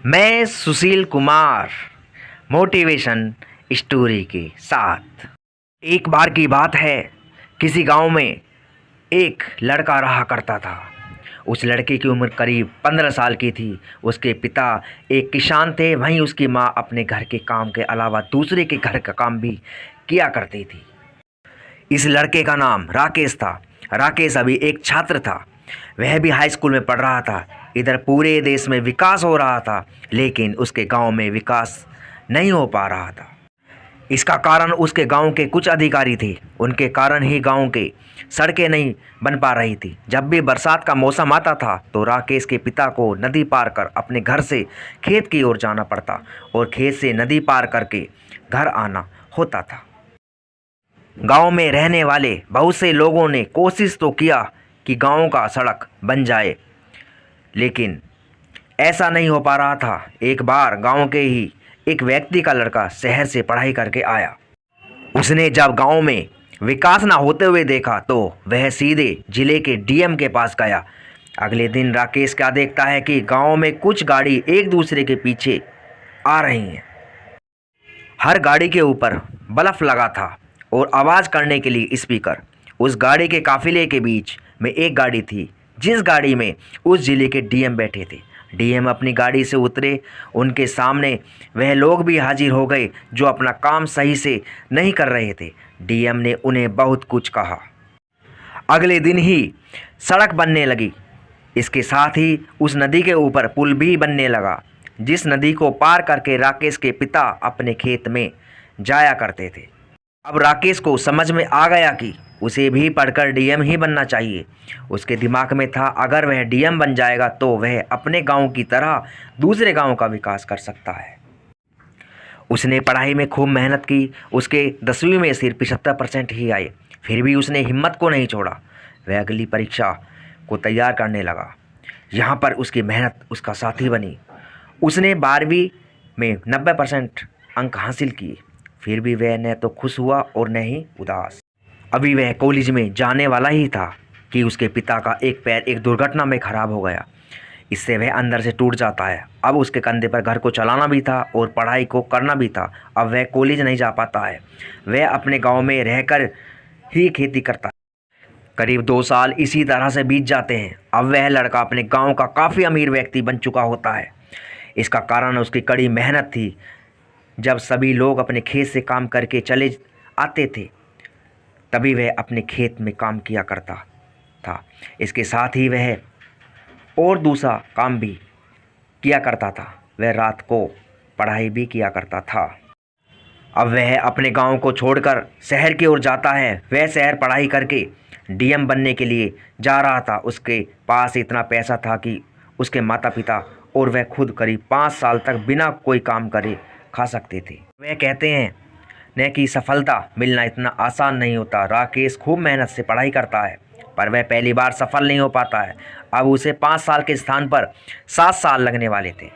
मैं Sushil Kumar motivation story के साथ। एक बार की बात है, किसी गांव में एक लड़का रहा करता था। उस लड़के की उम्र करीब 15 साल की थी। उसके पिता एक किसान थे, वहीं उसकी माँ अपने घर के काम के अलावा दूसरे के घर का काम भी किया करती थी। इस लड़के का नाम राकेश था। राकेश अभी एक छात्र था, वह भी हाई स्कूल में पढ़ रहा था। इधर पूरे देश में विकास हो रहा था, लेकिन उसके गांव में विकास नहीं हो पा रहा था। इसका कारण उसके गांव के कुछ अधिकारी थे। उनके कारण ही गांव के सड़कें नहीं बन पा रही थी। जब भी बरसात का मौसम आता था तो राकेश के पिता को नदी पार कर अपने घर से खेत की ओर जाना पड़ता और खेत से नदी पार करके घर आना होता था। गांव में रहने वाले बहुत से लोगों ने कोशिश तो किया कि गांव का सड़क बन जाए, लेकिन ऐसा नहीं हो पा रहा था। एक बार गांव के ही एक व्यक्ति का लड़का शहर से पढ़ाई करके आया। उसने जब गांव में विकास ना होते हुए देखा तो वह सीधे जिले के डीएम के पास गया। अगले दिन राकेश क्या देखता है कि गांव में कुछ गाड़ी एक दूसरे के पीछे आ रही हैं। हर गाड़ी के ऊपर बल्ब लगा था और आवाज़ करने के लिए स्पीकर। उस गाड़ी के काफिले के बीच में एक गाड़ी थी, जिस गाड़ी में उस जिले के डीएम बैठे थे। डीएम अपनी गाड़ी से उतरे। उनके सामने वह लोग भी हाजिर हो गए जो अपना काम सही से नहीं कर रहे थे। डीएम ने उन्हें बहुत कुछ कहा। अगले दिन ही सड़क बनने लगी। इसके साथ ही उस नदी के ऊपर पुल भी बनने लगा, जिस नदी को पार करके राकेश के पिता अपने खेत में जाया करते थे। अब राकेश को समझ में आ गया कि उसे भी पढ़कर डीएम ही बनना चाहिए। उसके दिमाग में था, अगर वह डीएम बन जाएगा तो वह अपने गांव की तरह दूसरे गांव का विकास कर सकता है। उसने पढ़ाई में खूब मेहनत की। उसके 10वीं में सिर्फ 75% ही आए। फिर भी उसने हिम्मत को नहीं छोड़ा। वह अगली परीक्षा को तैयार करने लगा। यहाँ पर उसकी मेहनत उसका साथी बनी। उसने 12वीं में 90% अंक हासिल किए। फिर भी वह न तो खुश हुआ और न ही उदास। अभी वह कॉलेज में जाने वाला ही था कि उसके पिता का एक पैर एक दुर्घटना में खराब हो गया। इससे वह अंदर से टूट जाता है। अब उसके कंधे पर घर को चलाना भी था और पढ़ाई को करना भी था। अब वह कॉलेज नहीं जा पाता है। वह अपने गांव में रहकर ही खेती करता है। करीब 2 साल इसी तरह से बीत जाते हैं। अब वह लड़का अपने गाँव का काफ़ी अमीर व्यक्ति बन चुका होता है। इसका कारण उसकी कड़ी मेहनत थी। जब सभी लोग अपने खेत से काम करके चले आते थे, तभी वह अपने खेत में काम किया करता था। इसके साथ ही वह और दूसरा काम भी किया करता था। वह रात को पढ़ाई भी किया करता था। अब वह अपने गांव को छोड़कर शहर की ओर जाता है। वह शहर पढ़ाई करके डीएम बनने के लिए जा रहा था। उसके पास इतना पैसा था कि उसके माता पिता और वह खुद करीब 5 साल तक बिना कोई काम करे खा सकते थे। वह कहते हैं न कि सफलता मिलना इतना आसान नहीं होता। राकेश खूब मेहनत से पढ़ाई करता है, पर वह पहली बार सफल नहीं हो पाता है। अब उसे 5 साल के स्थान पर 7 साल लगने वाले थे।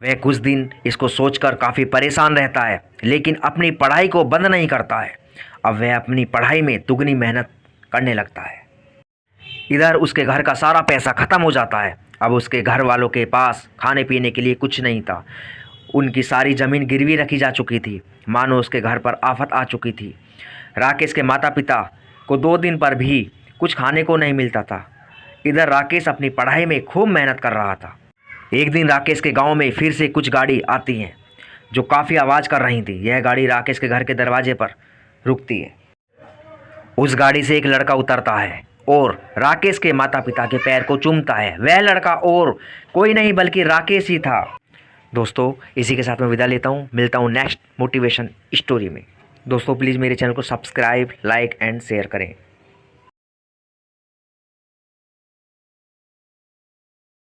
वह कुछ दिन इसको सोचकर काफ़ी परेशान रहता है, लेकिन अपनी पढ़ाई को बंद नहीं करता है। अब वह अपनी पढ़ाई में दुगनी मेहनत करने लगता है। इधर उसके घर का सारा पैसा ख़त्म हो जाता है। अब उसके घर वालों के पास खाने पीने के लिए कुछ नहीं था। उनकी सारी ज़मीन गिरवी रखी जा चुकी थी, मानो उसके घर पर आफत आ चुकी थी। राकेश के माता पिता को 2 दिन पर भी कुछ खाने को नहीं मिलता था। इधर राकेश अपनी पढ़ाई में खूब मेहनत कर रहा था। एक दिन राकेश के गांव में फिर से कुछ गाड़ी आती हैं जो काफ़ी आवाज़ कर रही थी। यह गाड़ी राकेश के घर के दरवाजे पर रुकती है। उस गाड़ी से एक लड़का उतरता है और राकेश के माता पिता के पैर को चूमता है। वह लड़का और कोई नहीं बल्कि राकेश ही था। दोस्तों, इसी के साथ मैं विदा लेता हूँ। मिलता हूँ नेक्स्ट मोटिवेशन स्टोरी में। दोस्तों, प्लीज़ मेरे चैनल को सब्सक्राइब, लाइक एंड शेयर करें।